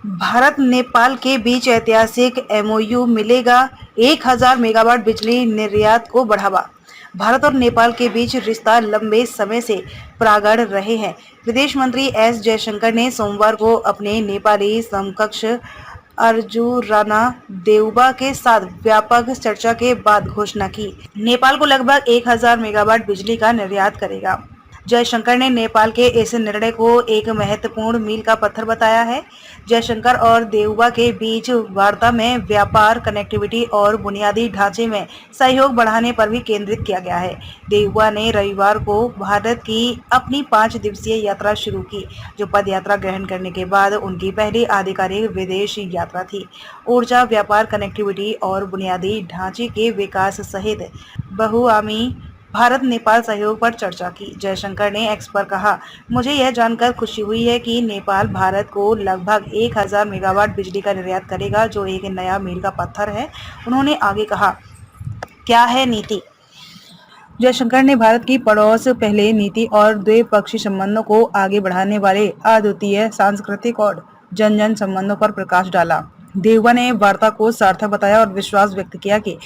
भारत नेपाल के बीच ऐतिहासिक एमओयू मिलेगा 1000 मेगावाट बिजली निर्यात को बढ़ावा। भारत और नेपाल के बीच रिश्ता लंबे समय से प्रगाढ़ रहे हैं। विदेश मंत्री एस जयशंकर ने सोमवार को अपने नेपाली समकक्ष अर्जुन देउबा के साथ व्यापक चर्चा के बाद घोषणा की। नेपाल को लगभग 1000 मेगावाट बिजली का निर्यात करेगा। जयशंकर ने नेपाल के इस निर्णय को एक महत्वपूर्ण मील का पत्थर बताया है। जयशंकर और देउबा के बीच वार्ता में व्यापार, कनेक्टिविटी और बुनियादी ढांचे में सहयोग बढ़ाने पर भी केंद्रित किया गया है। देउबा ने रविवार को भारत की अपनी 5 दिवसीय यात्रा शुरू की, जो पदयात्रा ग्रहण करने के बाद उनकी पहली आधिकारिक विदेश यात्रा थी। ऊर्जा, व्यापार, कनेक्टिविटी और बुनियादी ढांचे के विकास सहित बहुआयामी भारत नेपाल सहयोग पर चर्चा की। जयशंकर ने एक्स पर कहा, मुझे यह जानकर खुशी हुई है कि नेपाल भारत को लगभग 1000 मेगावाट बिजली का निर्यात करेगा, जो एक नया मील का पत्थर है। उन्होंने आगे कहा, क्या है नीति? जयशंकर ने भारत की पड़ोस पहले नीति और द्विपक्षीय संबंधों को आगे बढ़ाने वाले अद्वितीय सांस्कृतिक और जन-जन संबंधों पर प्रकाश डाला। देउबा ने वार्ता को सार्थक बताया और विश्वास व्यक्त किया कि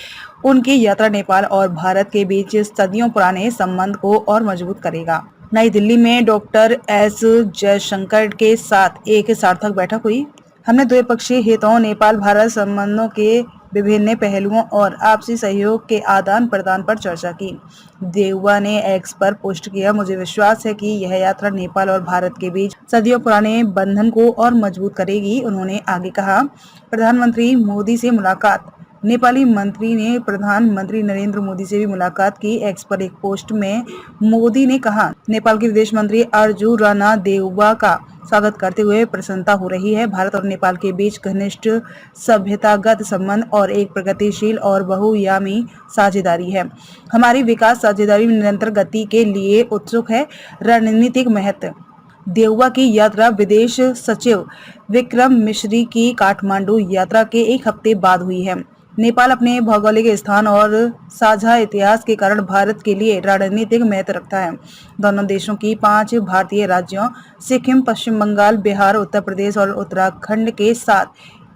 उनकी यात्रा नेपाल और भारत के बीच सदियों पुराने संबंध को और मजबूत करेगा। नई दिल्ली में डॉक्टर एस जयशंकर के साथ एक सार्थक बैठक हुई। हमने द्विपक्षीय हितों, नेपाल भारत संबंधों के विभिन्न पहलुओं और आपसी सहयोग के आदान प्रदान पर चर्चा की। देउबा ने एक्स पर पोस्ट किया, मुझे विश्वास है कि यह यात्रा नेपाल और भारत के बीच सदियों पुराने बंधन को और मजबूत करेगी। उन्होंने आगे कहा, प्रधानमंत्री मोदी से मुलाकात। नेपाली मंत्री ने प्रधानमंत्री नरेंद्र मोदी से भी मुलाकात की। एक्स पर एक पोस्ट में मोदी ने कहा, नेपाल के विदेश मंत्री अर्जुन देउबा का स्वागत करते हुए प्रसन्नता हो रही है। भारत और नेपाल के बीच घनिष्ठ सभ्यतागत संबंध और एक प्रगतिशील और बहुआयामी साझेदारी है। हमारी विकास साझेदारी निरंतर गति के लिए उत्सुक है। रणनीतिक महत्व। देउबा की यात्रा विदेश सचिव विक्रम मिश्री की काठमांडू यात्रा के एक हफ्ते बाद हुई है। नेपाल अपने भौगोलिक स्थान और साझा इतिहास के कारण भारत के लिए रणनीतिक महत्व रखता है। दोनों देशों की 5 भारतीय राज्यों सिक्किम, पश्चिम बंगाल, बिहार, उत्तर प्रदेश और उत्तराखंड के साथ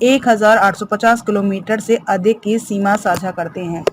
1850 किलोमीटर से अधिक की सीमा साझा करते हैं।